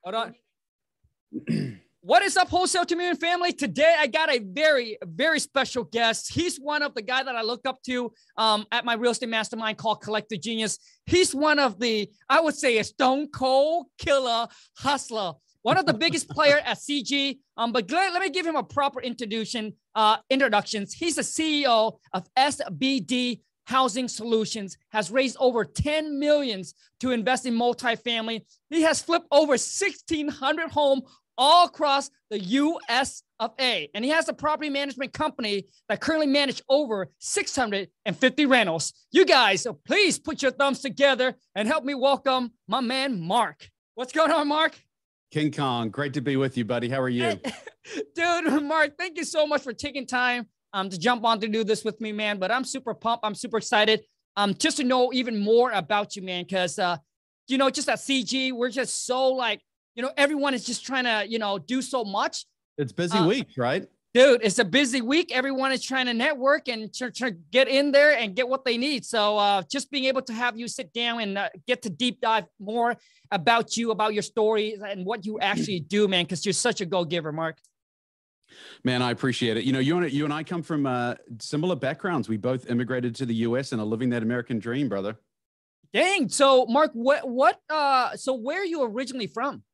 Hold on. What is up, Wholesale Community family? Today, I got a very, very special guest. He's one of the guys that I look up to at my real estate mastermind called Collective Genius. He's one of the, I would say, a stone cold killer hustler, one of the biggest player at CG. But let me give him a proper introductions. He's the CEO of SBD Housing Solutions, has raised over 10 millions to invest in multifamily. He has flipped over 1,600 homes all across the US of A. And he has a property management company that currently manages over 650 rentals. You guys, please put your thumbs together and help me welcome my man, Mark. What's going on, Mark? King Kong, great to be with you, buddy. How are you? Dude, Mark, thank you so much for taking time to jump on to do this with me, man. But I'm super pumped. I'm super excited just to know even more about you, man. Because, just at CG, we're just so like, everyone is just trying to, do so much. It's busy week, right? Dude, it's a busy week. Everyone is trying to network and try to get in there and get what they need. So just being able to have you sit down and get to deep dive more about you, about your story and what you actually do, man, because you're such a go-giver, Mark. Man, I appreciate it. You and I come from similar backgrounds. We both immigrated to the US and are living that American dream, brother. Dang. So, Mark, so where are you originally from?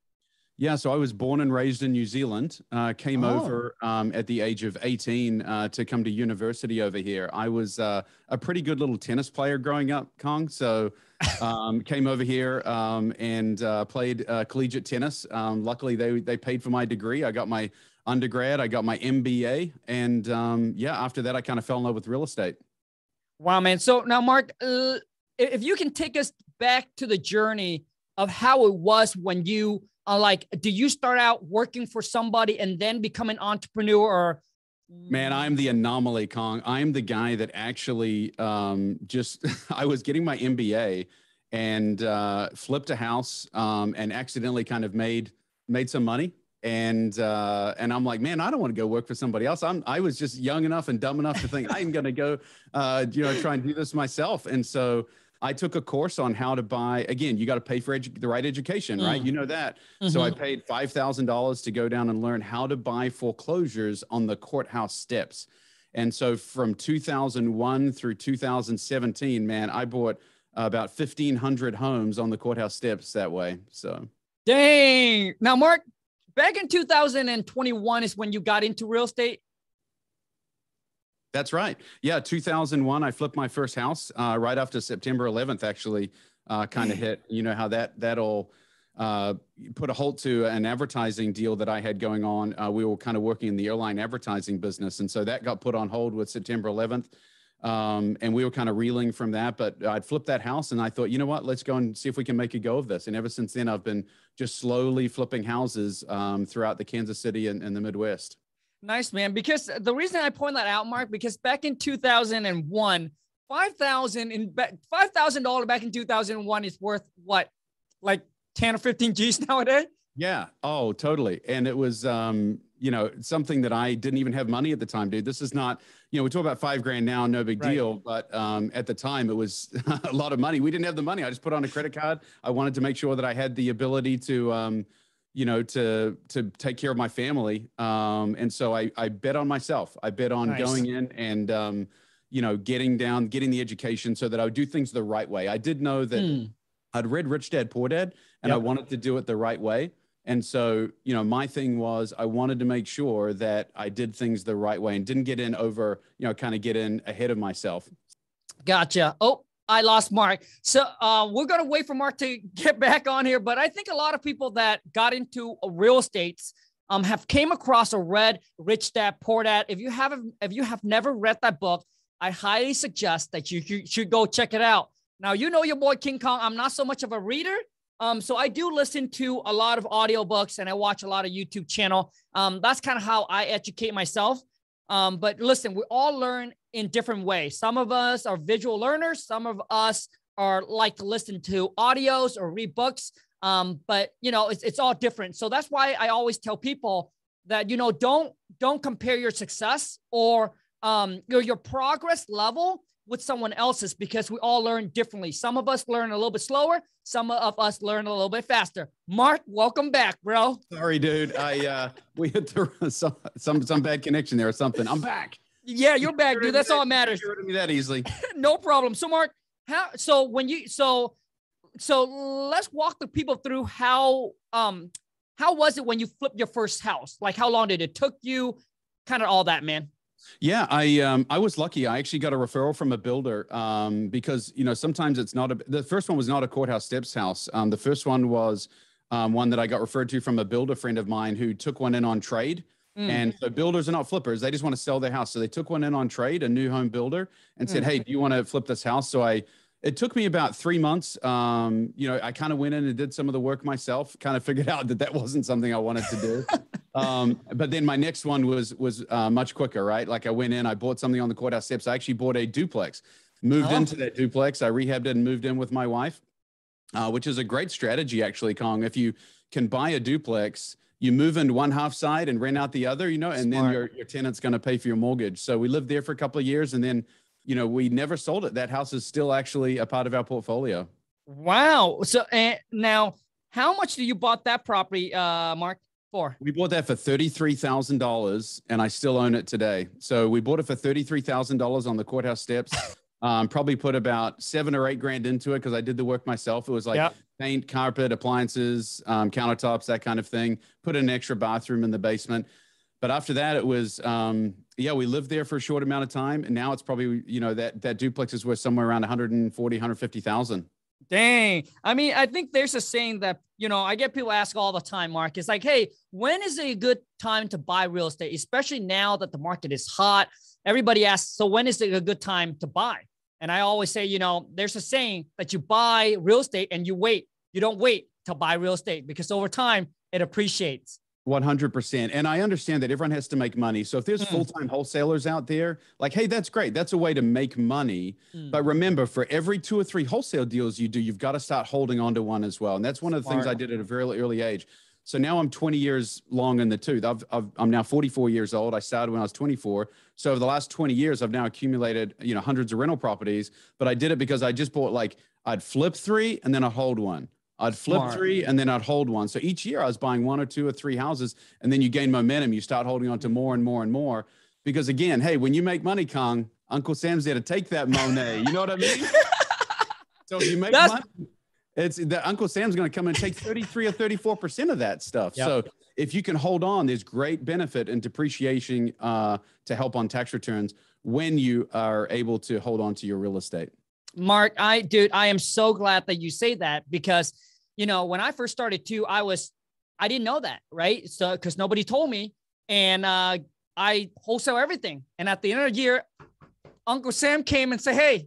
Yeah, so I was born and raised in New Zealand, came over at the age of 18 to come to university over here. I was a pretty good little tennis player growing up, Khang. So came over here and played collegiate tennis. Luckily, they paid for my degree. I got my undergrad, I got my MBA. And after that, I kind of fell in love with real estate. Wow, man. So now, Mark, if you can take us back to the journey of how it was when you do you start out working for somebody and then become an entrepreneur? Or man, I'm the anomaly, Khang. I'm the guy that actually I was getting my MBA and flipped a house and accidentally kind of made some money. And I'm like, man, I don't want to go work for somebody else. I was just young enough and dumb enough to think I'm going to go, try and do this myself. And so I took a course on how to buy. Again, you got to pay for the right education, right? You know that. Mm-hmm. So I paid $5,000 to go down and learn how to buy foreclosures on the courthouse steps. And so from 2001 through 2017, man, I bought about 1,500 homes on the courthouse steps that way. So, dang. Now, Mark, back in 2021 is when you got into real estate. That's right. Yeah, 2001, I flipped my first house right after September 11th, actually kind of hit. You know how that'll put a halt to an advertising deal that I had going on. We were kind of working in the airline advertising business. And so that got put on hold with September 11th. And we were kind of reeling from that. But I'd flipped that house and I thought, you know what, let's go and see if we can make a go of this. And ever since then, I've been just slowly flipping houses throughout the Kansas City and the Midwest. Nice, man. Because the reason I point that out, Mark, because back in 2001, $5,000 back in 2001 is worth what, like 10 or 15 G's nowadays? Yeah. Oh, totally. And it was, something that I didn't even have money at the time, dude. This is not, we talk about $5,000 now, no big deal. But at the time, it was a lot of money. We didn't have the money. I just put on a credit card. I wanted to make sure that I had the ability to, to take care of my family. And so I bet on myself. I bet on going in and, getting the education so that I would do things the right way. I did know that I'd read Rich Dad, Poor Dad, and I wanted to do it the right way. And so, my thing was I wanted to make sure that I did things the right way and didn't get in over, kind of get in ahead of myself. Gotcha. Oh, I lost Mark. So we're going to wait for Mark to get back on here. But I think a lot of people that got into real estate have came across or read Rich Dad, Poor Dad. If you have never read that book, I highly suggest that you should go check it out. Now, your boy King Kong. I'm not so much of a reader. So I do listen to a lot of audiobooks and I watch a lot of YouTube channel. That's kind of how I educate myself. But listen, we all learn in different ways. Some of us are visual learners. Some of us are like to listen to audios or read books. But it's all different. So that's why I always tell people that, don't compare your success or your progress level with someone else's because we all learn differently. Some of us learn a little bit slower. Some of us learn a little bit faster. Mark, welcome back, bro. Sorry, dude. We hit some bad connection there or something. I'm back. Yeah, you're back, dude. That's all that matters. Get rid of me that easily. No problem. So, Mark, so let's walk the people through how was it when you flipped your first house? Like, how long did it took you? Kind of all that, man. Yeah, I was lucky. I actually got a referral from a builder because, you know, sometimes it's not the first one was not a courthouse steps house. The first one was one that I got referred to from a builder friend of mine who took one in on trade. And so builders are not flippers. They just want to sell their house. So they took one in on trade, a new home builder, and said, hey, do you want to flip this house? So it took me about 3 months. You know, I kind of went in and did some of the work myself, kind of figured out that wasn't something I wanted to do. But then my next one was much quicker, right? Like I went in, I bought something on the courthouse steps. I actually bought a duplex, moved into that duplex. I rehabbed it and moved in with my wife, which is a great strategy, actually, Khang. If you can buy a duplex, you move into one half side and rent out the other, you know, and then your tenant's going to pay for your mortgage. So we lived there for a couple of years and then, you know, we never sold it. That house is still actually a part of our portfolio. Wow. So now, how much do you bought that property, Mark, for? We bought that for $33,000 and I still own it today. So we bought it for $33,000 on the courthouse steps. Probably put about $7 or $8 grand into it because I did the work myself. It was like paint, carpet, appliances, countertops, that kind of thing. Put an extra bathroom in the basement. But after that, it was, we lived there for a short amount of time. And now it's probably, you know, that duplex is worth somewhere around 140, 150,000. Dang. I mean, I think there's a saying that, you know, I get people ask all the time, Mark. It's like, hey, when is a good time to buy real estate? Especially now that the market is hot. Everybody asks, so when is it a good time to buy? And I always say, you know, there's a saying that you buy real estate and you wait. You don't wait to buy real estate because over time it appreciates. 100%. And I understand that everyone has to make money. So if there's full-time wholesalers out there, like, hey, that's great. That's a way to make money. But remember, for every 2 or 3 wholesale deals you do, you've got to start holding on to one as well. And that's one of the things I did at a very early age. So now I'm 20 years long in the tooth. I'm now 44 years old. I started when I was 24. So over the last 20 years, I've now accumulated, you know, hundreds of rental properties. But I did it because I just bought, like, I'd flip 3 and then I'd hold one. I'd flip 3 and then I'd hold one. So each year I was buying 1 or 2 or 3 houses, and then you gain momentum. You start holding on to more and more and more. Because again, hey, when you make money, Khang, Uncle Sam's there to take that Monet. You know what I mean? So if you make money, it's the Uncle Sam's going to come and take 33 or 34% of that stuff. So if you can hold on, there's great benefit and depreciation to help on tax returns when you are able to hold on to your real estate. Mark, I am so glad that you say that because, you know, when I first started too, I didn't know that, right? So, cause nobody told me, and I wholesale everything. And at the end of the year, Uncle Sam came and said, hey,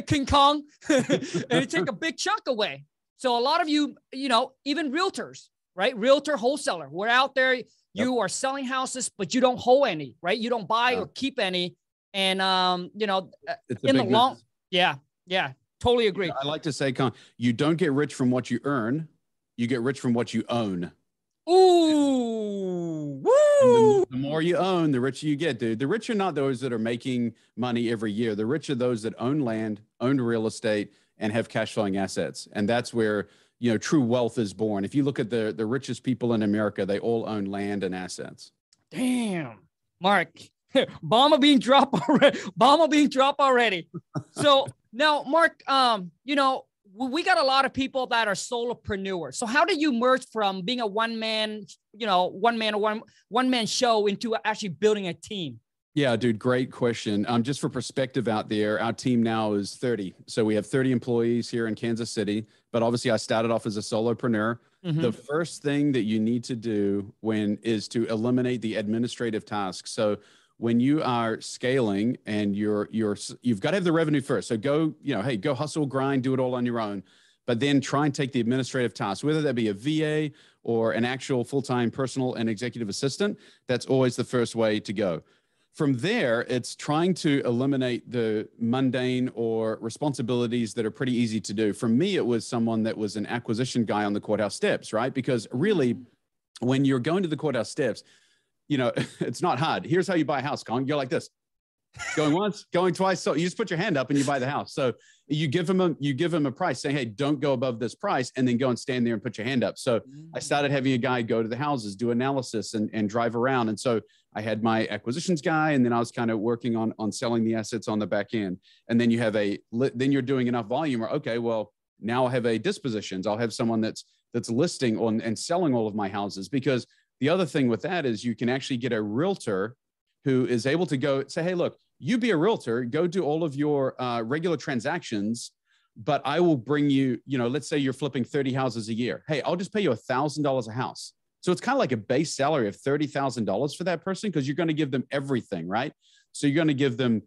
King Kong, and he took a big chunk away. So a lot of you, you know, even realtors, right? Realtor, wholesaler, we're out there. You are selling houses, but you don't hold any, right? You don't buy or keep any. And, you know, in the long, yeah, totally agree. I like to say, Khang, you don't get rich from what you earn. You get rich from what you own. Ooh, woo! The more you own, the richer you get, dude. The rich are not those that are making money every year. The rich are those that own land, own real estate, and have cash flowing assets. And that's where, you know, true wealth is born. If you look at the richest people in America, they all own land and assets. Damn, Mark, bomb being dropped already. So now, Mark, you know, we got a lot of people that are solopreneurs. So how did you merge from being a one man show into actually building a team? Yeah, dude, great question. Just for perspective out there, our team now is 30. So we have 30 employees here in Kansas City, but obviously I started off as a solopreneur. The first thing that you need to do is to eliminate the administrative tasks. So when you are scaling and you've got to have the revenue first. So go hustle, grind, do it all on your own, but then try and take the administrative tasks, whether that be a VA or an actual full-time personal and executive assistant. That's always the first way to go. From there, it's trying to eliminate the mundane or responsibilities that are pretty easy to do. For me, it was someone that was an acquisition guy on the courthouse steps, right? Because really, when you're going to the courthouse steps, you know, it's not hard. Here's how you buy a house, Khang. You're like this. Going once, going twice. So you just put your hand up and you buy the house. So you give them a price saying, hey, don't go above this price, and then go and stand there and put your hand up. So I started having a guy go to the houses, do analysis and drive around. And so I had my acquisitions guy, and then I was kind of working on selling the assets on the back end. And then then you're doing enough volume, or okay, well, now I have a dispositions. I'll have someone that's listing on and selling all of my houses. Because the other thing with that is you can actually get a realtor who is able to go say, hey, look, you be a realtor, go do all of your regular transactions, but I will bring you, let's say you're flipping 30 houses a year. Hey, I'll just pay you $1,000 a house. So it's kind of like a base salary of $30,000 for that person, because you're going to give them everything, right? So you're going to give them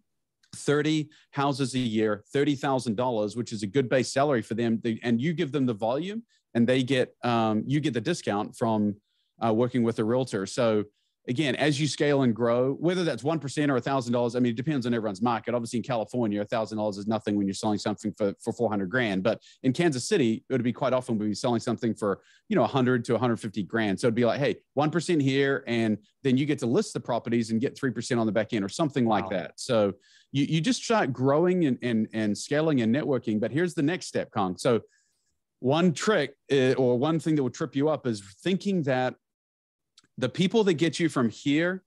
30 houses a year, $30,000, which is a good base salary for them. And you give them the volume, and they get, you get the discount from working with a realtor. So again, as you scale and grow, whether that's 1% or $1,000, I mean, it depends on everyone's market. Obviously in California, $1,000 is nothing when you're selling something for 400 grand. But in Kansas City, it would be quite often we'd be selling something for, 100 to 150 grand. So it'd be like, hey, 1% here, and then you get to list the properties and get 3% on the back end or something like that. So you just start growing and scaling and networking. But here's the next step, Khang. So one trick or one thing that will trip you up is thinking that the people that get you from here,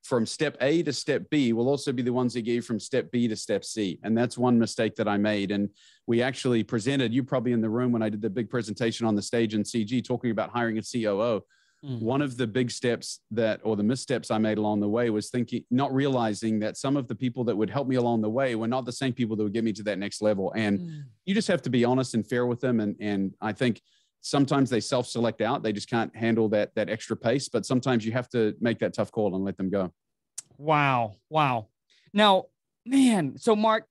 from step A to step B, will also be the ones that get you from step B to step C. And that's one mistake that I made. And we actually presented, you probably in the room when I did the big presentation on the stage in CG, talking about hiring a COO. One of the big steps or the missteps I made along the way was not realizing that some of the people that would help me along the way were not the same people that would get me to that next level. And you just have to be honest and fair with them. And I think sometimes they self-select out. They just can't handle that extra pace. But sometimes you have to make that tough call and let them go. Wow. Now, man, so Mark,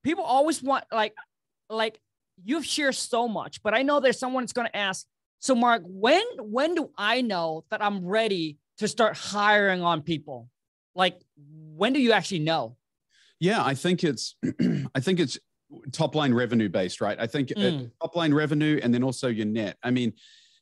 people always want like you've shared so much, but I know there's someone that's going to ask, so Mark, when do I know that I'm ready to start hiring on people? Like, when do you actually know? Yeah, I think it's top line revenue based, right? I think top line revenue, and then also your net. I mean,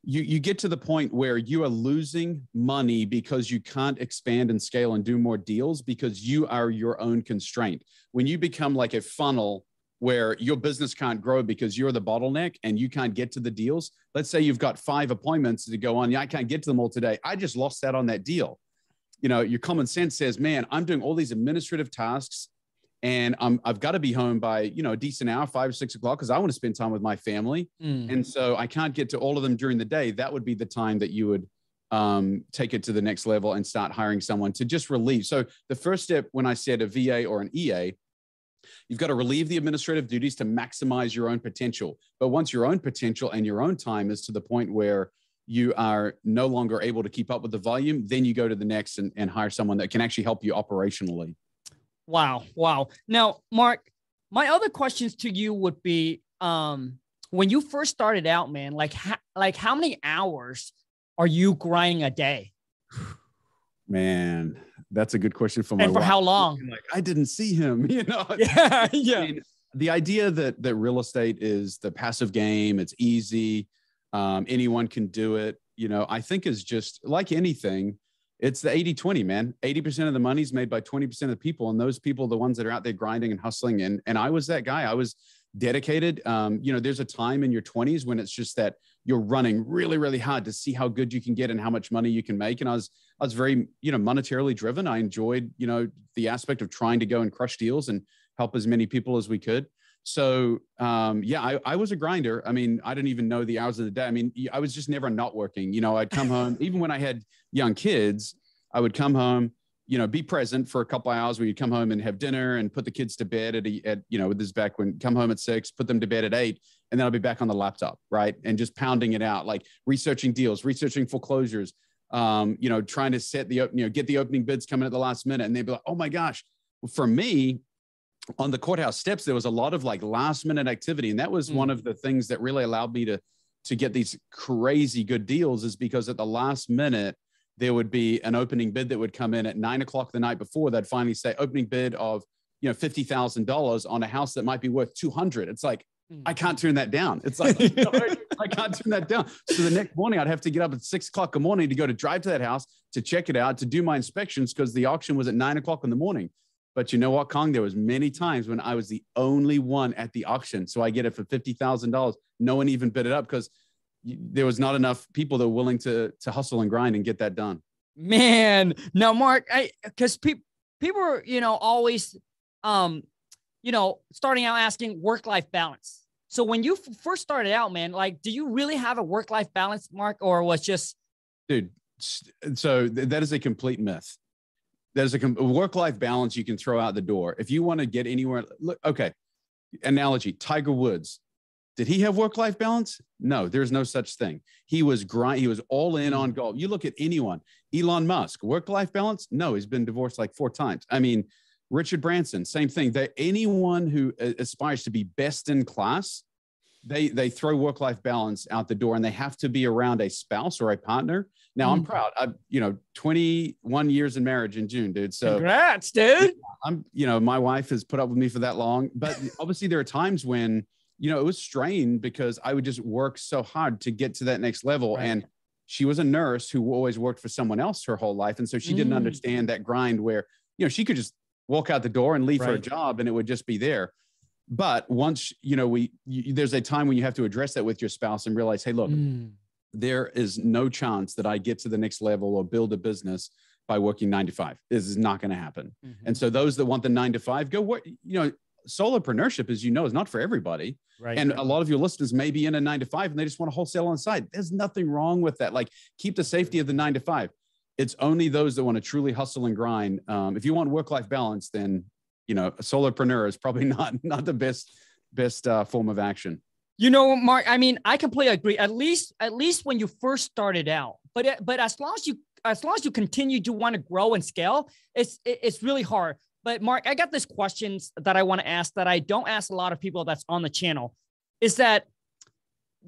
you get to the point where you are losing money because you can't expand and scale and do more deals because you are your own constraint. When you become like a funnel where your business can't grow because you're the bottleneck and you can't get to the deals. Let's say you've got 5 appointments to go on. Yeah, I can't get to them all today. I just lost that on that deal. Your common sense says, man, I'm doing all these administrative tasks, and I've got to be home by, a decent hour, 5 or 6 o'clock, because I want to spend time with my family. And so I can't get to all of them during the day. That would be the time that you would take it to the next level and start hiring someone to just relieve. So the first step, when I said a VA or an EA, you've got to relieve the administrative duties to maximize your own potential. But once your own potential and your own time is to the point where you are no longer able to keep up with the volume, then you go to the next and hire someone that can actually help you operationally. Wow. Now, Mark, my other questions to you would be, when you first started out, man, like how many hours are you grinding a day? Man, that's a good question for my wife. And for how long? Like, I didn't see him, Yeah. I mean, the idea that real estate is the passive game, it's easy, anyone can do it, I think is just like anything. It's the 80-20, man. 80% of the money is made by 20% of the people. And those people are the ones that are out there grinding and hustling. And I was that guy. I was dedicated. There's a time in your 20s when it's just that you're running really, really hard to see how good you can get and how much money you can make. And I was very, monetarily driven. I enjoyed, the aspect of trying to go and crush deals and help as many people as we could. So, I was a grinder. I mean, I didn't even know the hours of the day. I mean, I was just never not working. I'd come home, even when I had young kids, I would come home, be present for a couple of hours where you'd come home and have dinner and put the kids to bed this is back when come home at 6, put them to bed at 8, and then I'll be back on the laptop, right? And just pounding it out, like researching deals, researching foreclosures, trying to set get the opening bids coming at the last minute. And they'd be like, oh my gosh. For me, on the courthouse steps, there was a lot of like last minute activity. And that was one of the things that really allowed me to get these crazy good deals, is because at the last minute, there would be an opening bid that would come in at 9 o'clock the night before. They'd finally say opening bid of, $50,000 on a house that might be worth 200. It's like, I can't turn that down. It's like, I can't turn that down. So the next morning I'd have to get up at 6 o'clock in the morning to go to drive to that house, to check it out, to do my inspections, because the auction was at 9 o'clock in the morning. But you know what, Kong? There was many times when I was the only one at the auction. So I get it for $50,000. No one even bid it up because there was not enough people that were willing to hustle and grind and get that done. Man, now, Mark, because people are, always, starting out asking work-life balance. So when you first started out, man, like, do you really have a work-life balance, Mark, or was just... Dude, so that is a complete myth. There's a work-life balance you can throw out the door. If you want to get anywhere, look, okay, analogy, Tiger Woods. Did he have work-life balance? No, there's no such thing. He was all in on golf. You look at anyone, Elon Musk, work-life balance? No, he's been divorced like 4 times. I mean, Richard Branson, same thing. Anyone who aspires to be best in class, they throw work-life balance out the door, and they have to be around a spouse or a partner. Now, I'm proud. I've 21 years in marriage in June, dude. So congrats, dude. My wife has put up with me for that long, but obviously there are times when, it was strained because I would just work so hard to get to that next level. Right. And she was a nurse who always worked for someone else her whole life. And so she didn't understand that grind where, she could just walk out the door and leave her job and it would just be there. But once, there's a time when you have to address that with your spouse and realize, hey, look, there is no chance that I get to the next level or build a business by working 9 to 5. This is not going to happen. And so those that want the 9 to 5, go work. Solopreneurship, as you know, is not for everybody. Right. And a lot of your listeners may be in a 9 to 5 and they just want to wholesale on the side. There's nothing wrong with that. Like, keep the safety of the 9 to 5. It's only those that want to truly hustle and grind. If you want work-life balance, then, a solopreneur is probably not the best form of action. Mark, I mean, I completely agree. At least when you first started out, but as long as you continue to want to grow and scale, it's really hard. But Mark, I got this questions that I want to ask that I don't ask a lot of people that's on the channel. Is that,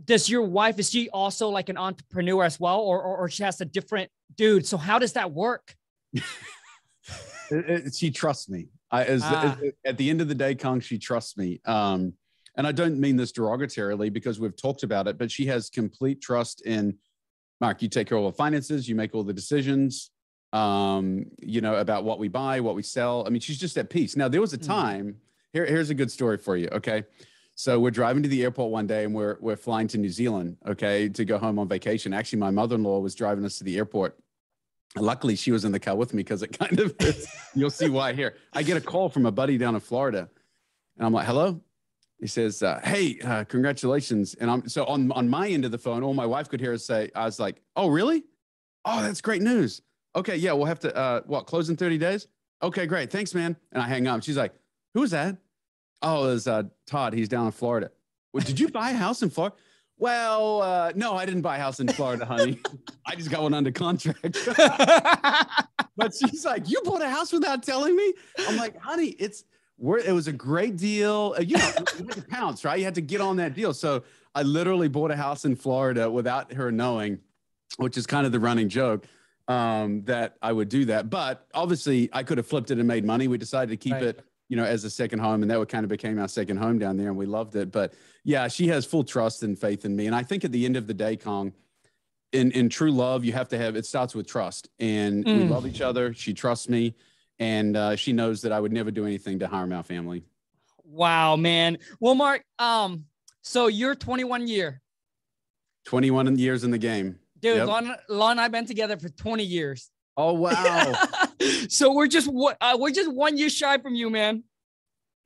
does your wife, is she also like an entrepreneur as well? Or she has a different dude? So how does that work? She trusts me. At the end of the day, Khang, she trusts me. And I don't mean this derogatorily because we've talked about it, but she has complete trust in, Mark, you take care of all the finances, you make all the decisions, about what we buy, what we sell. I mean, she's just at peace. Now, there was a time, here's a good story for you. Okay. So we're driving to the airport one day and we're flying to New Zealand, okay, to go home on vacation. Actually, my mother-in-law was driving us to the airport. And luckily, she was in the car with me because it kind of is. You'll see why here. I get a call from a buddy down in Florida. And I'm like, hello? He says, hey, congratulations. And on my end of the phone, all my wife could hear us say, I was like, oh, really? Oh, that's great news. Okay, yeah, we'll have to, close in 30 days? Okay, great. Thanks, man. And I hang up. She's like, who is that? Oh, it was Todd. He's down in Florida. Well, did you buy a house in Florida? Well, no, I didn't buy a house in Florida, honey. I just got one under contract. But she's like, you bought a house without telling me? I'm like, honey, it was a great deal. You had to pounce, right? You had to get on that deal. So I literally bought a house in Florida without her knowing, which is kind of the running joke, that I would do that. But obviously I could have flipped it and made money. We decided to keep it, as a second home. And that kind of became our second home down there. And we loved it. But yeah, she has full trust and faith in me. And I think at the end of the day, Khang, in true love, you have to have, it starts with trust. And we love each other. She trusts me. And she knows that I would never do anything to harm our family. Wow, man. Well, Mark, so you're 21 years in the game. Dude, yep. Lon and I've been together for 20 years. Oh, wow. So we're just 1 year shy from you, man.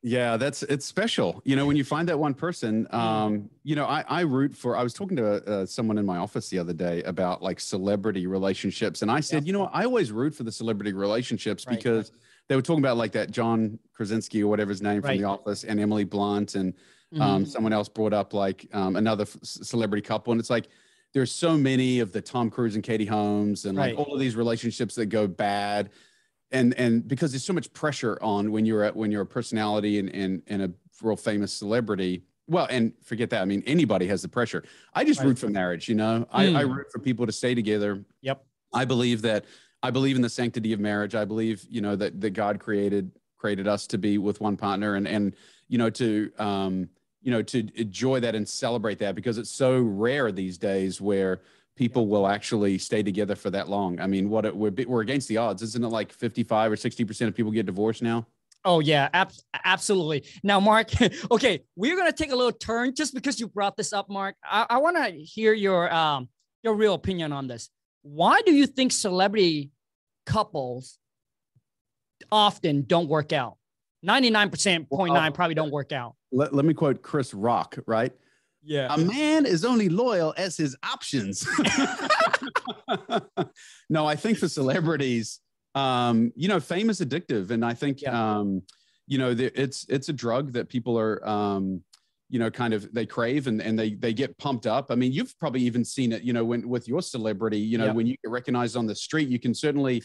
Yeah, it's special. When you find that one person, I root for, I was talking to someone in my office the other day about like celebrity relationships. And I said, I always root for the celebrity relationships because they were talking about like that John Krasinski or whatever his name from The Office and Emily Blunt. And someone else brought up like another celebrity couple. And it's like, there's so many of the Tom Cruise and Katie Holmes and like all of these relationships that go bad. And because there's so much pressure on when you're a personality and a real famous celebrity. Well, and forget that. I mean, anybody has the pressure. I just root for marriage. I root for people to stay together. Yep. I believe in the sanctity of marriage. I believe, that God created us to be with one partner and to enjoy that and celebrate that because it's so rare these days where people will actually stay together for that long. I mean, we're against the odds. Isn't it like 55 or 60% of people get divorced now? Oh yeah, absolutely. Now, Mark, okay, we're gonna take a little turn just because you brought this up, Mark. I want to hear your real opinion on this. Why do you think celebrity couples often don't work out? 99.9% probably don't work out. Let me quote Chris Rock, right? Yeah. A man is only loyal as his options. No, I think for celebrities, fame is addictive. And I think, it's a drug that people are, kind of, they crave and they get pumped up. I mean, you've probably even seen it, when with your celebrity, when you get recognized on the street, you can certainly,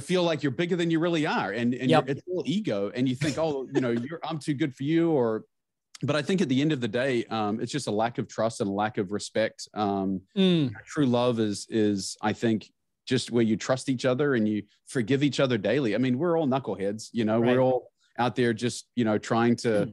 feel like you're bigger than you really are. And it's all ego. And you think, oh, I'm too good for you, but I think at the end of the day, it's just a lack of trust and a lack of respect. True love is, I think, just where you trust each other and you forgive each other daily. I mean, we're all knuckleheads, right. We're all out there just, trying to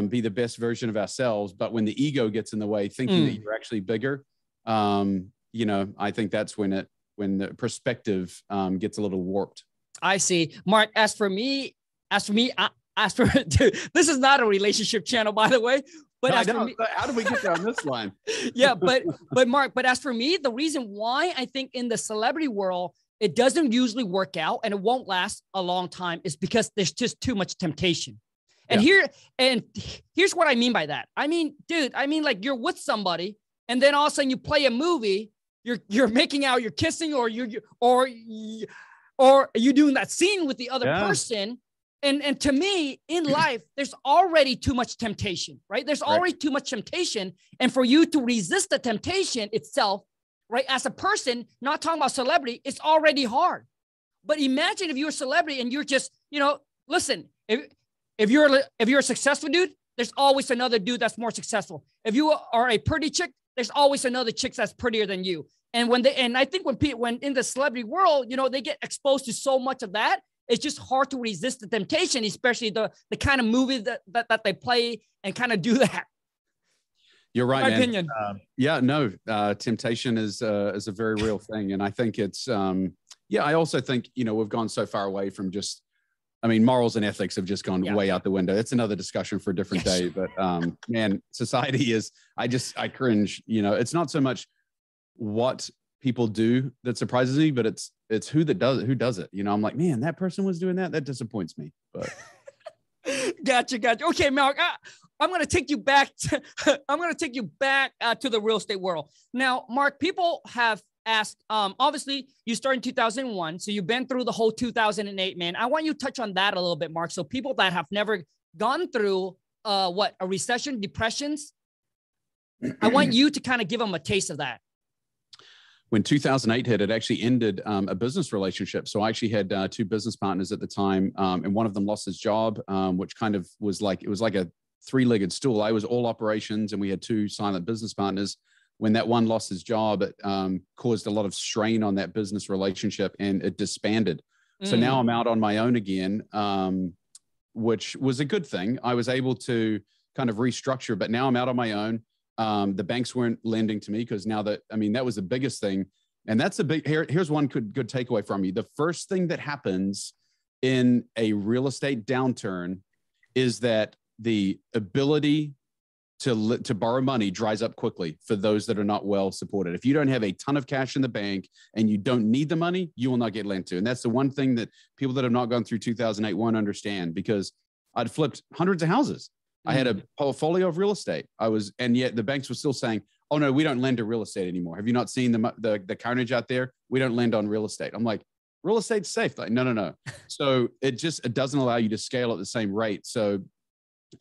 be the best version of ourselves. But when the ego gets in the way, thinking that you're actually bigger, I think that's when the perspective gets a little warped. I see. Mark, as for me, dude, this is not a relationship channel, by the way. But how do we get down this line? Yeah, but Mark, but as for me, the reason why I think in the celebrity world, it doesn't usually work out and it won't last a long time is because there's just too much temptation. And here's what I mean by that. I mean, dude, like you're with somebody and then all of a sudden you play a movie, you're making out, you're kissing, or you doing that scene with the other person. And to me, in life, there's already too much temptation, right? There's already too much temptation. And for you to resist the temptation itself, right, as a person, not talking about celebrity, it's already hard. But imagine if you're a celebrity and you're just, listen, if you're a successful dude, there's always another dude that's more successful. If you are a pretty chick, there's always another chick that's prettier than you. And I think when in the celebrity world, they get exposed to so much of that, it's just hard to resist the temptation, especially the kind of movie that they play and kind of do that. You're right, my man. Opinion. Temptation is a very real thing. And I think it's, I also think, we've gone so far away from just, morals and ethics have just gone way out the window. It's another discussion for a different day, but man, society is, I cringe, it's not so much what people do that surprises me, but it's who does it. I'm like, man, that person was doing that. That disappoints me. But Gotcha. Okay, Mark, I'm going to take you back to the real estate world. Now, Mark, people have asked, obviously you started in 2001. So you've been through the whole 2008, man. I want you to touch on that a little bit, Mark. So people that have never gone through a recession, depressions, I want you to kind of give them a taste of that. When 2008 hit, it actually ended a business relationship. So I actually had two business partners at the time, and one of them lost his job, which kind of was like a three-legged stool. I was all operations, and we had two silent business partners. When that one lost his job, it caused a lot of strain on that business relationship, and it disbanded. So now I'm out on my own again, which was a good thing. I was able to kind of restructure, but now I'm out on my own. The banks weren't lending to me because now that was the biggest thing. And that's here's one good takeaway from you. The first thing that happens in a real estate downturn is that the ability to borrow money dries up quickly for those that are not well supported. If you don't have a ton of cash in the bank and you don't need the money, you will not get lent to. And that's the one thing that people that have not gone through 2008 won't understand, because I'd flipped hundreds of houses. I had a portfolio of real estate. And yet the banks were still saying, "Oh no, we don't lend to real estate anymore. Have you not seen the carnage out there? We don't lend on real estate." I'm like, real estate's safe. Like, no. So it doesn't allow you to scale at the same rate. So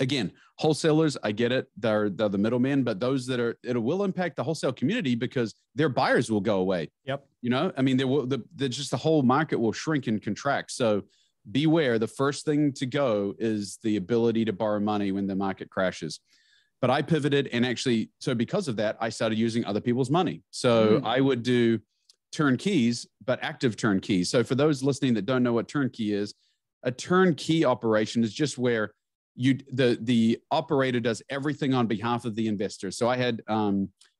again, wholesalers, I get it. They're the middlemen, but those it will impact the wholesale community because their buyers will go away. Yep. Just the whole market will shrink and contract. So beware, the first thing to go is the ability to borrow money when the market crashes. But I pivoted, and actually, so because of that, I started using other people's money. So I would do turnkeys, but active turnkeys. So for those listening that don't know what turnkey is, a turnkey operation is just where the operator does everything on behalf of the investor. So I had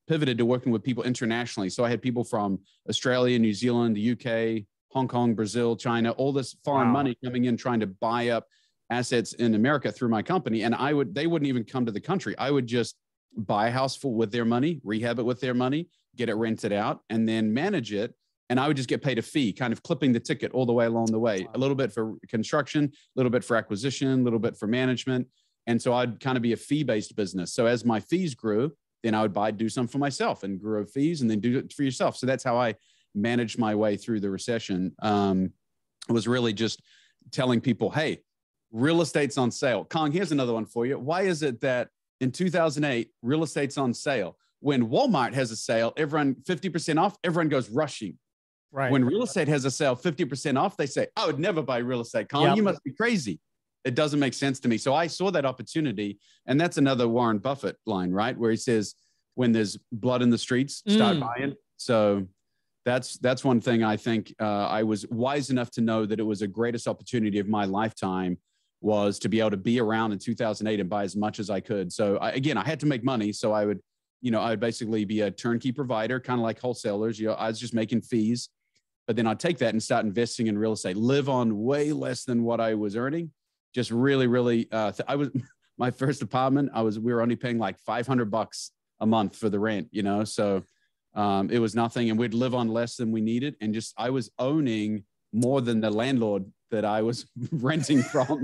pivoted to working with people internationally. So I had people from Australia, New Zealand, the UK, Hong Kong, Brazil, China, all this foreign money coming in, trying to buy up assets in America through my company. And they wouldn't even come to the country. I would just buy a house with their money, rehab it with their money, get it rented out, and then manage it. And I would just get paid a fee, kind of clipping the ticket all the way along the way. A little bit for construction, a little bit for acquisition, a little bit for management. And so I'd kind of be a fee-based business. So as my fees grew, then I would do some for myself and grow fees and then do it for yourself. So that's how I managed my way through the recession. It was really just telling people, hey, real estate's on sale. Khang, here's another one for you. Why is it that in 2008, real estate's on sale? When Walmart has a sale, everyone 50% off, everyone goes rushing. Right. When real estate has a sale, 50% off, they say, I would never buy real estate. Khang, you must be crazy. It doesn't make sense to me. So I saw that opportunity. And that's another Warren Buffett line, right? Where he says, when there's blood in the streets, start buying. So that's one thing I think I was wise enough to know that it was the greatest opportunity of my lifetime was to be able to be around in 2008 and buy as much as I could. So I had to make money. So I would basically be a turnkey provider, kind of like wholesalers. I was just making fees, but then I'd take that and start investing in real estate, live on way less than what I was earning. Just really, really, my first apartment, we were only paying like $500 a month for the rent, so it was nothing. And we'd live on less than we needed. And I was owning more than the landlord that I was renting from.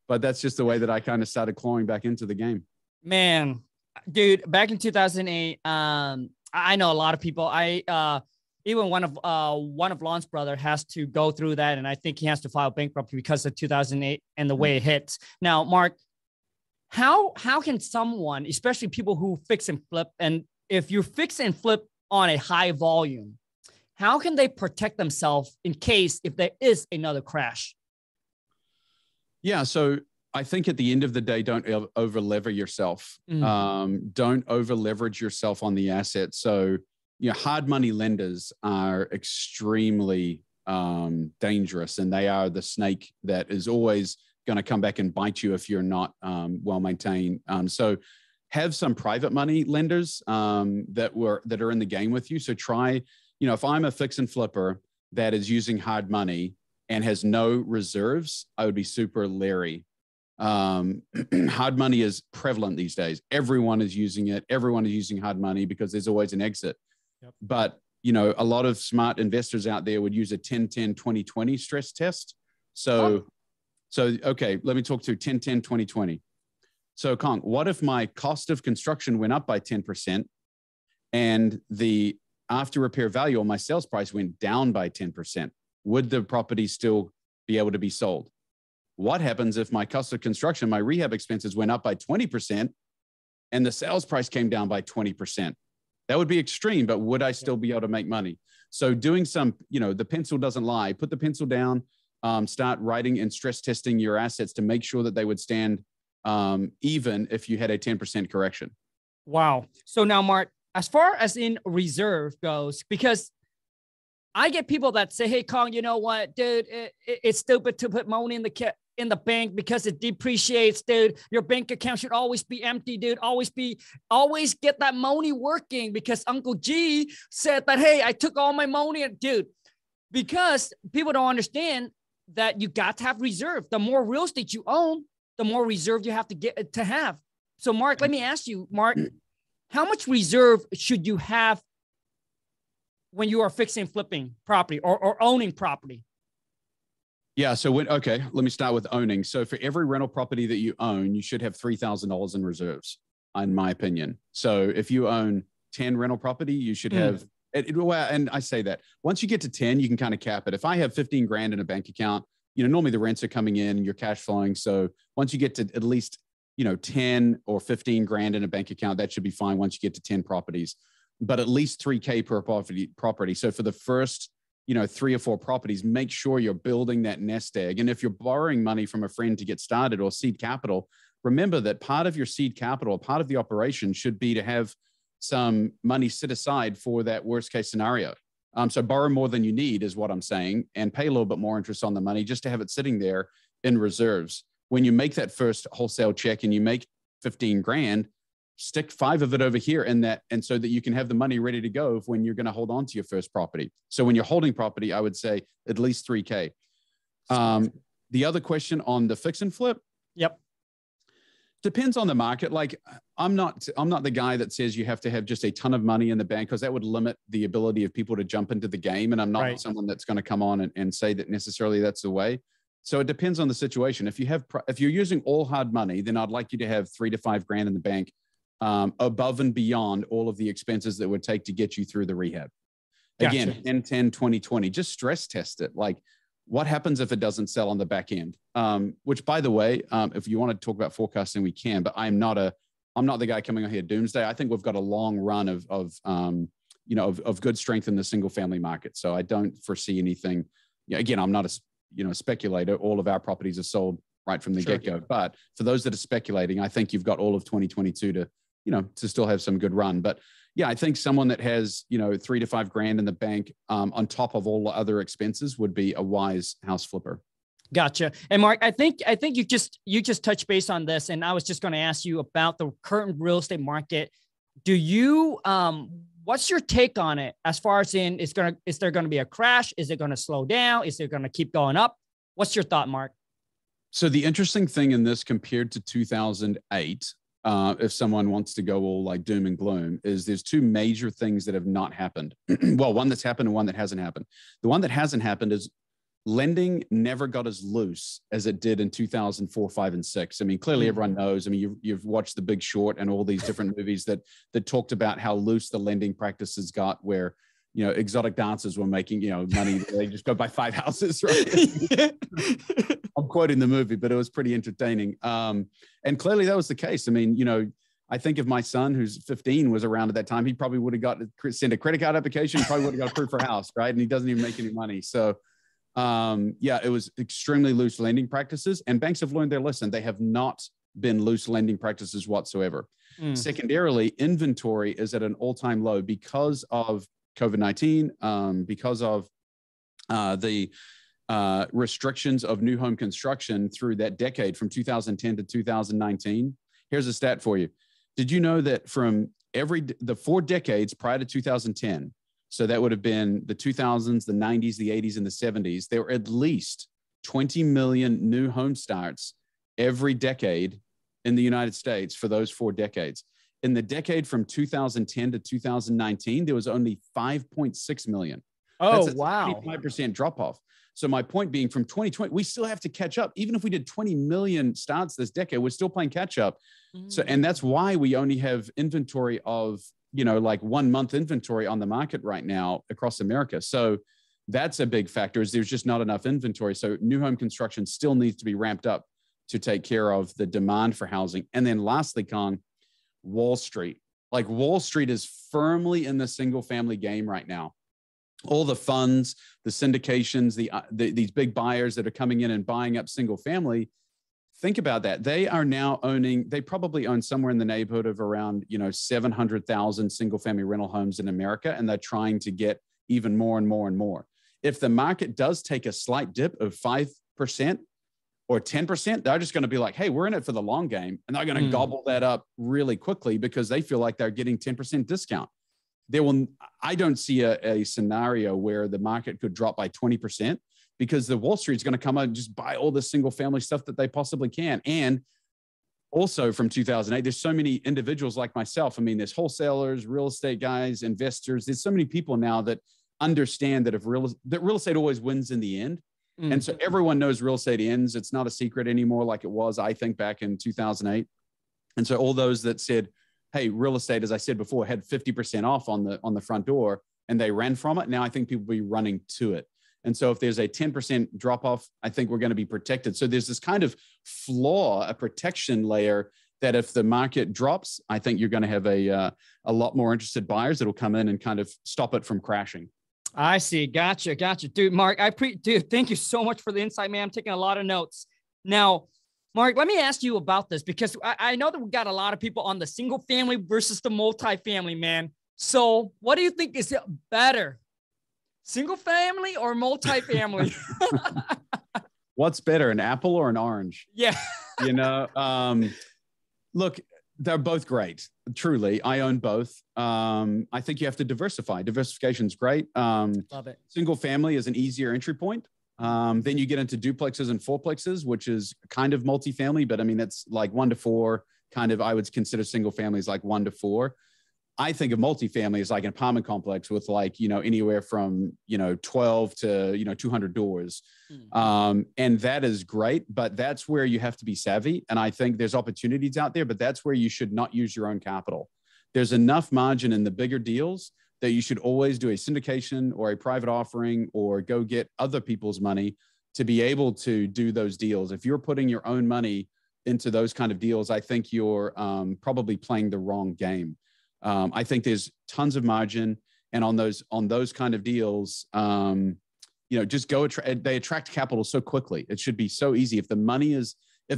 But that's just the way that I kind of started clawing back into the game. Man, dude, back in 2008, I know a lot of people. Even one of Lon's brother has to go through that, and I think he has to file bankruptcy because of 2008 and the way it hits. Now, Mark, how can someone, especially people who fix and flip, and if you fix and flip on a high volume, how can they protect themselves in case if there is another crash? Yeah, so I think at the end of the day, don't over lever yourself. Don't over leverage yourself on the asset. So, hard money lenders are extremely dangerous, and they are the snake that is always going to come back and bite you if you're not well maintained. So have some private money lenders that are in the game with you. So try, if I'm a fix and flipper that is using hard money and has no reserves, I would be super leery. Hard money is prevalent these days. Everyone is using it. Everyone is using hard money because there's always an exit. Yep. But, a lot of smart investors out there would use a 10-10-20-20 stress test. So, okay, let me talk to 10-10-20-20. So, Khang, what if my cost of construction went up by 10% and the after repair value on my sales price went down by 10%? Would the property still be able to be sold? What happens if my cost of construction, my rehab expenses went up by 20% and the sales price came down by 20%? That would be extreme, but would I still be able to make money? So doing some, the pencil doesn't lie. Put the pencil down, start writing and stress testing your assets to make sure that they would stand even if you had a 10% correction. Wow. So now, Mark, as far as in reserve goes, because I get people that say, hey, Khang, you know what, dude, it's stupid to put money in the bank because it depreciates, dude. Your bank account should always be empty, dude. Always get that money working because Uncle G said that, hey, I took all my money, dude, because people don't understand that you got to have reserve. The more real estate you own, the more reserve you have to have. So, Mark, let me ask you, Mark, how much reserve should you have when you are fixing, flipping property or owning property? Yeah. So let me start with owning. So for every rental property that you own, you should have $3,000 in reserves, in my opinion. So if you own 10 rental property, you should have, and I say that once you get to 10, you can kind of cap it. If I have 15 grand in a bank account, normally the rents are coming in and you're cash flowing. So once you get to at least, 10 or 15 grand in a bank account, that should be fine once you get to 10 properties, but at least 3K per property. So for the first, 3 or 4 properties, make sure you're building that nest egg. And if you're borrowing money from a friend to get started or seed capital, remember that part of your seed capital, part of the operation should be to have some money set aside for that worst case scenario. So borrow more than you need is what I'm saying, and pay a little bit more interest on the money just to have it sitting there in reserves. When you make that first wholesale check and you make 15 grand, stick 5 of it over here and so that you can have the money ready to go when you're going to hold on to your first property. So when you're holding property, I would say at least 3K. The other question on the fix and flip. Yep. Depends on the market. Like I'm not the guy that says you have to have just a ton of money in the bank, because that would limit the ability of people to jump into the game. And I'm not someone that's going to come on and say that necessarily that's the way. So it depends on the situation. If you're using all hard money, then I'd like you to have 3 to 5 grand in the bank, above and beyond all of the expenses that would take to get you through the rehab. Again, gotcha. 10, 20, 20, just stress test it. Like, what happens if it doesn't sell on the back end? Which, by the way, if you want to talk about forecasting, we can, but I'm not the guy coming on here doomsday. I think we've got a long run of good strength in the single family market. So I don't foresee anything. Again, I'm not a speculator. All of our properties are sold right from the get-go. But for those that are speculating, I think you've got all of 2022 to still have some good run. But yeah, I think someone that has, 3 to 5 grand in the bank, on top of all the other expenses, would be a wise house flipper. Gotcha. And Mark, I think you just touched base on this, and I was just going to ask you about the current real estate market. Do you, what's your take on it as far as is there going to be a crash? Is it going to slow down? Is it going to keep going up? What's your thought, Mark? So the interesting thing in this compared to 2008, if someone wants to go all like doom and gloom, is there's 2 major things that have not happened. Well, one that's happened and one that hasn't happened. The one that hasn't happened is lending never got as loose as it did in 2004, 5, and 6. I mean, clearly everyone knows. I mean, you've watched The Big Short and all these different movies that talked about how loose the lending practices got, where exotic dancers were making, money. They just go buy 5 houses, right? I'm quoting the movie, but it was pretty entertaining. And clearly that was the case. I mean, I think if my son, who's 15, was around at that time, he probably would have got to send a credit card application, probably would have got approved for a house, right? And he doesn't even make any money. So, it was extremely loose lending practices, and banks have learned their lesson. They have not been loose lending practices whatsoever. Secondarily, inventory is at an all-time low because of COVID-19, because of the restrictions of new home construction through that decade from 2010 to 2019. Here's a stat for you. Did you know that from the 4 decades prior to 2010, so that would have been the 2000s, the 90s, the 80s, and the 70s, there were at least 20 million new home starts every decade in the United States for those 4 decades. In the decade from 2010 to 2019, there was only 5.6 million. Oh, that's a wow. 25% drop off. So my point being, from 2020, we still have to catch up. Even if we did 20 million starts this decade, we're still playing catch up. So, and that's why we only have inventory of, like 1 month inventory on the market right now across America. So that's a big factor, is there's just not enough inventory. So new home construction still needs to be ramped up to take care of the demand for housing. And then lastly, Khang, Wall Street. Like, Wall Street is firmly in the single family game right now. All the funds, the syndications, these big buyers that are coming in and buying up single family. Think about that. They probably own somewhere in the neighborhood of around, 700,000 single family rental homes in America. And they're trying to get even more and more and more. If the market does take a slight dip of 5% or 10%, they're just going to be like, hey, we're in it for the long game. And they're going to gobble that up really quickly because they feel like they're getting 10% discount. I don't see a scenario where the market could drop by 20%, because the Wall Street's going to come out and just buy all the single family stuff that they possibly can. And also from 2008, there's so many individuals like myself. I mean, there's wholesalers, real estate guys, investors. There's so many people now that understand that real estate always wins in the end. And so everyone knows real estate ends. It's not a secret anymore like it was, I think, back in 2008. And so all those that said, hey, real estate, as I said before, had 50% off on the front door, and they ran from it. Now I think people will be running to it. And so if there's a 10% drop off, I think we're going to be protected. So there's this kind of flaw, a protection layer, that if the market drops, I think you're going to have a lot more interested buyers that will come in and kind of stop it from crashing. I see. Gotcha. Dude, Mark, dude, thank you so much for the insight, man. I'm taking a lot of notes. Now, Mark, let me ask you about this, because I know that we got a lot of people on the single family versus the multifamily, man. So what do you think is better? Single family or multifamily? What's better, an apple or an orange? Yeah. Look, They're both great. Truly. I own both. I think you have to diversify. Diversification is great. Love it. Single family is an easier entry point. Then you get into duplexes and fourplexes, which is kind of multifamily, but I mean, it's like 1 to 4 kind of, I would consider single families like 1 to 4. I think of multifamily as like an apartment complex with like, anywhere from, 12 to, 200 doors. And that is great, but that's where you have to be savvy. And I think there's opportunities out there, but that's where you should not use your own capital. There's enough margin in the bigger deals that you should always do a syndication or a private offering or go get other people's money to be able to do those deals. If you're putting your own money into those kind of deals, I think you're probably playing the wrong game. I think there's tons of margin, and on those kind of deals, just go. They attract capital so quickly. It should be so easy. If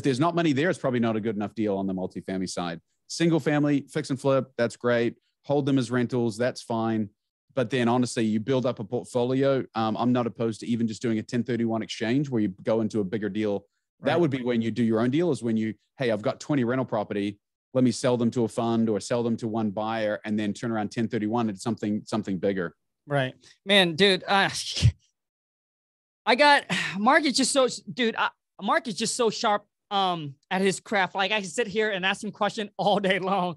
there's not money there, it's probably not a good enough deal on the multifamily side. Single family, fix and flip, that's great. Hold them as rentals, that's fine. But then honestly, you build up a portfolio. I'm not opposed to even just doing a 1031 exchange where you go into a bigger deal. Right. That would be when you do your own deal, is when hey, I've got 20 rental property. Let me sell them to a fund or sell them to one buyer and then turn around 1031 into something bigger. Right. Man, dude, Mark is just Mark is just so sharp at his craft. Like I can sit here and ask him questions all day long.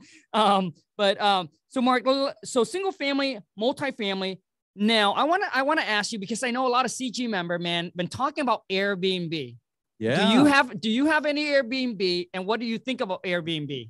So Mark, so single family, multifamily. Now I want to ask you, because I know a lot of CG member, man, been talking about Airbnb. Yeah. Do you have any Airbnb, and what do you think about Airbnb?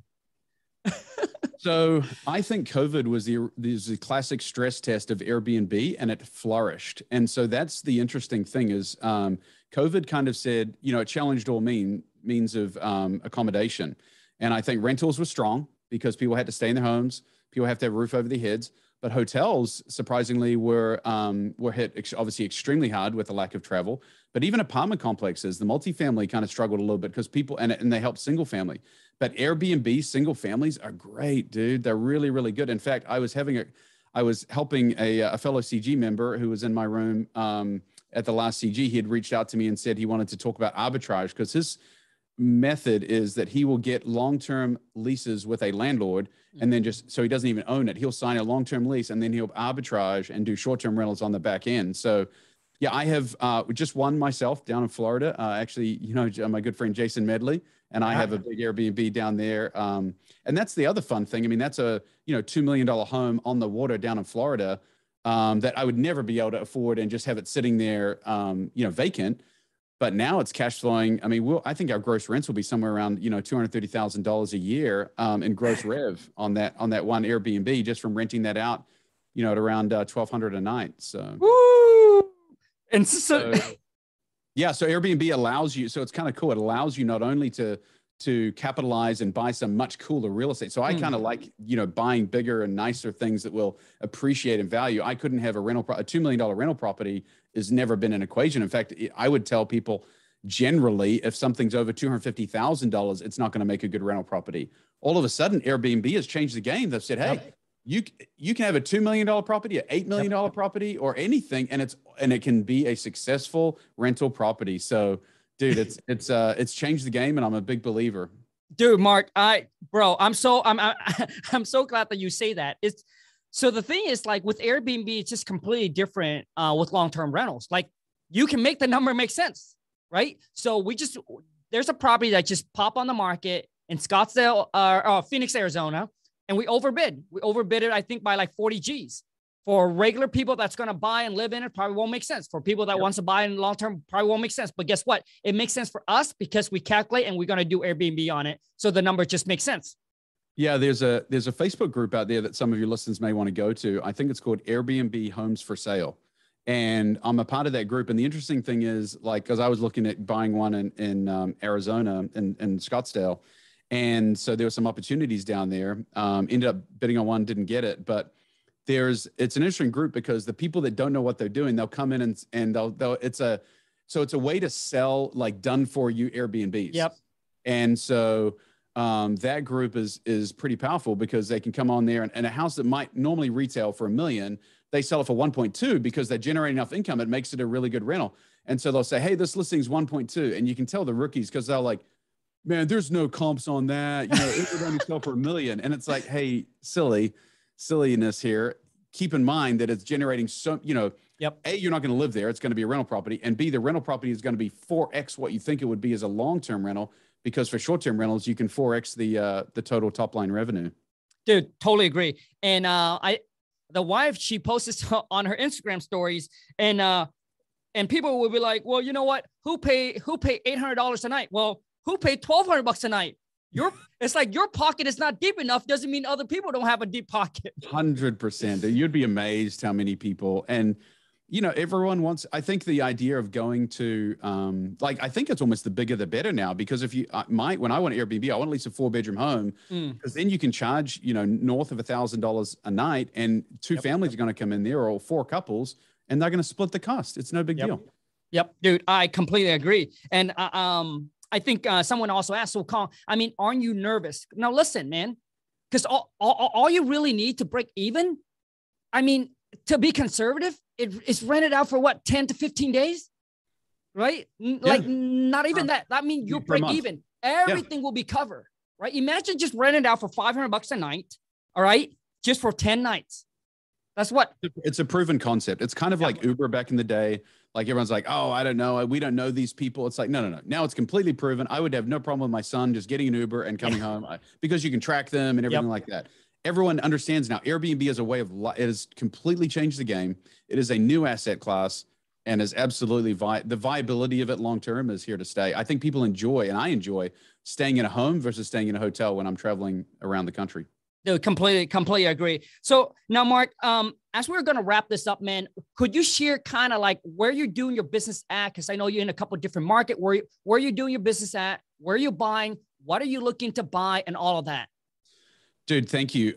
So I think COVID was the classic stress test of Airbnb, and it flourished. And so that's the interesting thing is COVID kind of said, it challenged all means of accommodation. And I think rentals were strong because people had to stay in their homes. People have to have a roof over their heads. But hotels, surprisingly, were hit obviously extremely hard with the lack of travel. But even apartment complexes, the multifamily kind of struggled a little bit because people, and they helped single family. But Airbnb single families are great, dude. They're really, really good. In fact, I was helping a fellow CG member who was in my room at the last CG. He had reached out to me and said he wanted to talk about arbitrage, because his method is that he will get long-term leases with a landlord, and then so he doesn't even own it. He'll sign a long-term lease and then he'll arbitrage and do short-term rentals on the back end. So yeah, I have just one myself down in Florida. Actually, my good friend Jason Medley and I have a big Airbnb down there. And that's the other fun thing. I mean, that's a $2 million home on the water down in Florida that I would never be able to afford and just have it sitting there, vacant. But now it's cash flowing. I mean, I think our gross rents will be somewhere around, $230,000 a year in gross rev on that one Airbnb, just from renting that out, at around $1,200 a night. So, woo! And so Airbnb allows you. So it's kind of cool. It allows you not only to capitalize and buy some much cooler real estate. So I kind of like, buying bigger and nicer things that will appreciate in value. I couldn't have a $2 million rental property has never been an equation. In fact, I would tell people generally, if something's over $250,000, it's not going to make a good rental property. All of a sudden, Airbnb has changed the game. They've said, hey, you can have a $2 million property, an $8 million property, or anything, and it can be a successful rental property. So, dude, it's changed the game, and I'm a big believer. Dude, Mark, I'm so glad that you say that. So the thing is, like with Airbnb, it's just completely different with long-term rentals. Like you can make the number make sense, right? So there's a property that just popped on the market in Scottsdale, Phoenix, Arizona, and we overbid. We overbid it, I think, by like 40 G's. For regular people that's going to buy and live in it, probably won't make sense. For people that wants to buy in long-term, probably won't make sense. But guess what? It makes sense for us because we calculate and we're going to do Airbnb on it. So the number just makes sense. Yeah, there's a Facebook group out there that some of your listeners may want to go to. I think it's called Airbnb Homes for Sale. And I'm a part of that group. And the interesting thing is, like, because I was looking at buying one in Arizona, in Scottsdale. And so there were some opportunities down there. Ended up bidding on one, didn't get it. But it's an interesting group because the people that don't know what they're doing, they'll come in and it's a way to sell like done for you Airbnbs. Yep. And so that group is pretty powerful because they can come on there and a house that might normally retail for $1 million, they sell it for 1.2 because they generate enough income. It makes it a really good rental. And so they'll say, hey, this listing is 1.2. And you can tell the rookies because they're like, man, there's no comps on that. You know, it would only sell for $1 million. And it's like, hey, silliness here. Keep in mind that it's generating some, you know, Yep. A, you're not going to live there. It's going to be a rental property. And B, the rental property is going to be 4X what you think it would be as a long-term rental, because for short-term rentals, you can 4X the total top line revenue. Dude, totally agree. And the wife, she posts on her Instagram stories, and people will be like, well, you know what? Who pay $800 a night? Well, who paid $1,200 a night? It's like your pocket is not deep enough. Doesn't mean other people don't have a deep pocket. 100%. You'd be amazed how many people, and you know, everyone wants, I think the idea of going to, I think it's almost the bigger the better now, because if you, when I want Airbnb, I want at least a 4-bedroom home, because then you can charge, you know, north of $1,000 a night, and two families are going to come in there, or 4 couples, and they're going to split the cost. It's no big deal. Yep, dude, I completely agree. And I think someone also asked, so Khang, I mean, aren't you nervous? Now listen, man, because all you really need to break even, I mean, to be conservative, it's rented out for what, 10 to 15 days, right? Like not even that. That means you'll break even. Everything will be covered, right? Imagine just renting out for $500 a night, all right? Just for 10 nights. That's what. It's a proven concept. It's kind of like Uber back in the day. Like everyone's like, oh, I don't know. We don't know these people. It's like, no. Now it's completely proven. I would have no problem with my son just getting an Uber and coming home, because you can track them and everything like that. Everyone understands now Airbnb is a way of life. It has completely changed the game. It is a new asset class, and is absolutely the viability of it long-term is here to stay. I think people enjoy, and I enjoy, staying in a home versus staying in a hotel when I'm traveling around the country. Dude, completely agree. So now, Mark, as we're going to wrap this up, man, could you share kind of like where you're doing your business at? Because I know you're in a couple of different markets. Where you're doing your business at? Where are you buying? What are you looking to buy? And all of that. Dude, thank you.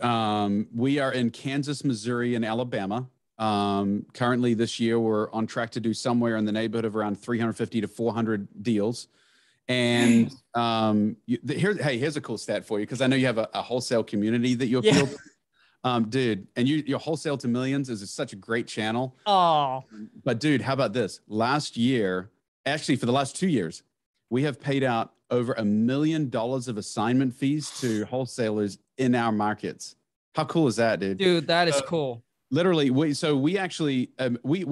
We are in Kansas, Missouri, and Alabama. Currently this year, we're on track to do somewhere in the neighborhood of around 350 to 400 deals. And here's a cool stat for you, because I know you have a wholesale community that you appeal to. Dude, and your Wholesale to Millions is such a great channel. Oh. But dude, how about this? Last year, actually for the last 2 years, we have paid out over $1 million of assignment fees to wholesalers in our markets. How cool is that, dude? Dude, that is cool. Literally, we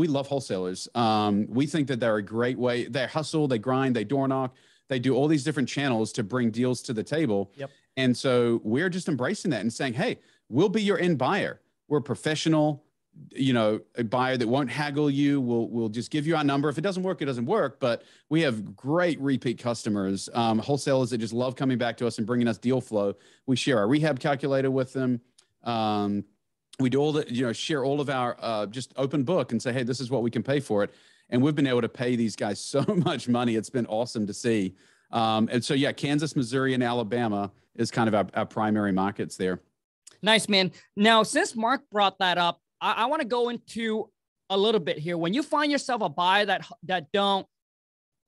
love wholesalers. We think that they're a great way. They hustle, they grind, they door knock, they do all these different channels to bring deals to the table. Yep. And so we're just embracing that and saying, hey, we'll be your end buyer. We're a professional, you know, a buyer that won't haggle you. We'll just give you our number. If it doesn't work, it doesn't work. But we have great repeat customers, wholesalers that just love coming back to us and bringing us deal flow. We share our rehab calculator with them. We do all the, you know, share all of our just open book and say, hey, this is what we can pay for it. And we've been able to pay these guys so much money. It's been awesome to see. And so, yeah, Kansas, Missouri, and Alabama is kind of our primary markets there. Nice, man. Now, since Mark brought that up, I want to go into a little bit here. When you find yourself a buyer that don't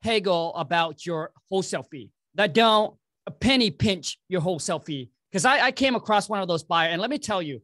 haggle about your wholesale fee, that don't penny pinch your wholesale fee, because I came across one of those buyers, and let me tell you,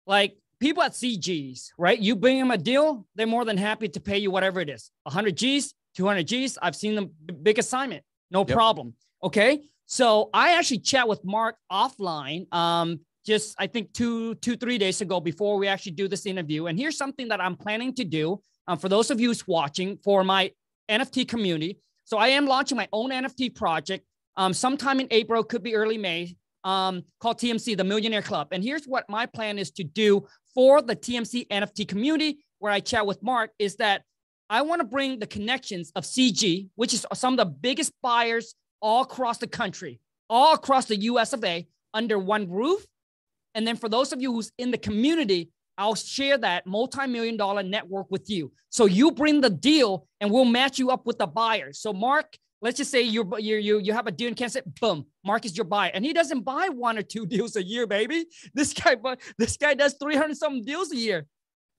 like people at CGs, right? You bring them a deal, they're more than happy to pay you whatever it is, 100 Gs, 200 Gs. I've seen them big assignment, no problem. Okay, so I actually chat with Mark offline. Just, I think 3 days ago before we actually do this interview. And here's something that I'm planning to do for those of you who's watching for my NFT community. So I am launching my own NFT project sometime in April, could be early May, called TMC, the Millionaire Club. And here's what my plan is to do for the TMC NFT community, where I chat with Mark, is that I want to bring the connections of CG, which is some of the biggest buyers all across the country, all across the US of A, under one roof. And then for those of you who's in the community, I'll share that multi-million-dollar network with you. So you bring the deal and we'll match you up with the buyer. So Mark, let's just say you have a deal in Kansas, boom, Mark is your buyer. And he doesn't buy 1 or 2 deals a year, baby. This guy does 300 something deals a year.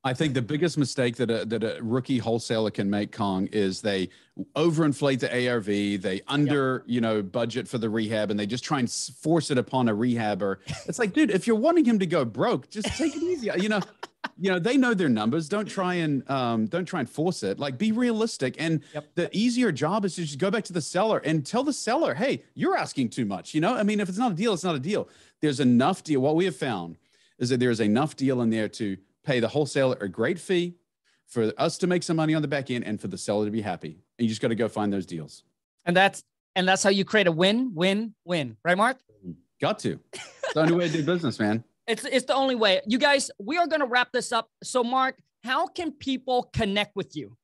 I think the biggest mistake that a rookie wholesaler can make, Khang, is they overinflate the ARV, they budget for the rehab, and they just try and force it upon a rehabber. It's like, dude, if you're wanting him to go broke, just take it easy. You know, you know, they know their numbers. Don't try and force it. Like, be realistic. And the easier job is to just go back to the seller and tell the seller, hey, you're asking too much. You know, I mean, if it's not a deal, it's not a deal. There's enough deal. What we have found is that there's enough deal in there to pay the wholesaler a great fee, for us to make some money on the back end, and for the seller to be happy. And you just got to go find those deals. And that's how you create a win, win, win. Right, Mark? Got to. It's the only way to do business, man. It's the only way. You guys, we are going to wrap this up. So, Mark, how can people connect with you?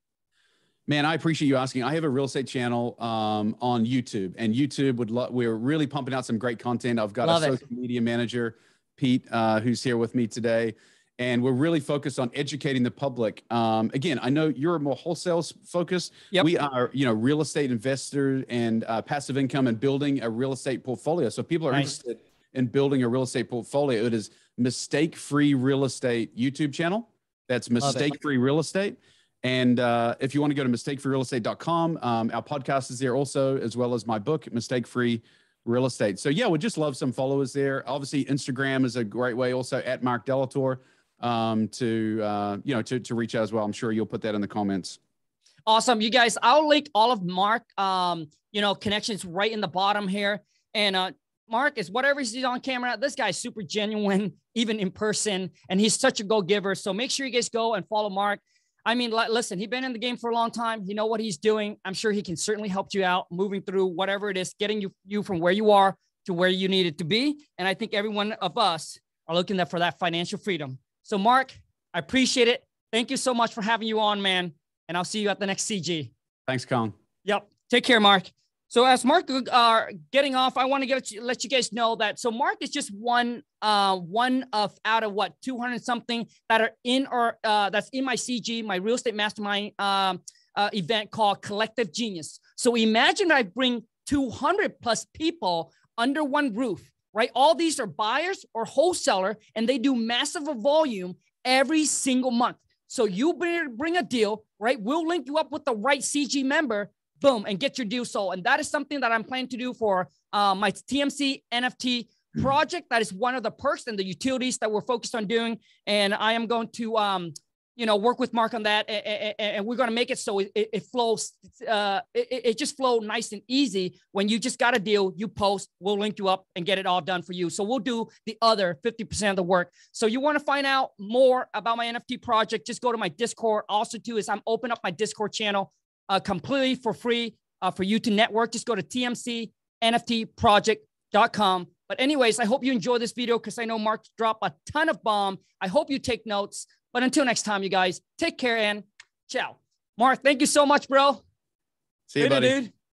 Man, I appreciate you asking. I have a real estate channel on YouTube, and YouTube we're really pumping out some great content. I've got a social media manager, Pete, who's here with me today. And we're really focused on educating the public. Again, I know you're more wholesale focused. We are, you know, real estate investors and passive income and building a real estate portfolio. So if people are interested in building a real estate portfolio, it is Mistake Free Real Estate YouTube channel. That's Mistake Free Real Estate. And if you want to go to mistakefreerealestate.com, our podcast is there also, as well as my book, Mistake Free Real Estate. So yeah, we'd just love some followers there. Obviously, Instagram is a great way, also at Mark Delator. To reach out as well. I'm sure you'll put that in the comments. Awesome. You guys, I'll link all of Mark, connections right in the bottom here. And Mark is whatever he's on camera. This guy's super genuine, even in person, and he's such a go-giver. So make sure you guys go and follow Mark. I mean, listen, he's been in the game for a long time. You know what he's doing. I'm sure he can certainly help you out moving through whatever it is, getting you from where you are to where you need it to be. And I think every one of us are looking for that financial freedom. So, Mark, I appreciate it. Thank you so much for having you on, man. And I'll see you at the next CG. Thanks, Khang. Yep. Take care, Mark. So as Mark getting off, I want to let you guys know that. So Mark is just one of out of 200 something that are in or that's in my CG, my real estate mastermind event called Collective Genius. So imagine I bring 200 plus people under one roof. Right? All these are buyers or wholesaler, and they do massive volume every single month. So you bring a deal, right? We'll link you up with the right CG member, boom, and get your deal sold. And that is something that I'm planning to do for my TMC NFT project. That is one of the perks and the utilities that we're focused on doing. And I am going to, work with Mark on that, and we're going to make it so it flows. It just flow nice and easy. When you just got a deal, you post, we'll link you up and get it all done for you. So we'll do the other 50% of the work. So you want to find out more about my NFT project, just go to my Discord. Also too, is I'm open up my Discord channel completely for free for you to network. Just go to tmcnftproject.com. But anyways, I hope you enjoy this video, because I know Mark dropped a ton of bomb. I hope you take notes. But until next time, you guys, take care and ciao. Mark, thank you so much, bro. See you, buddy. Dude.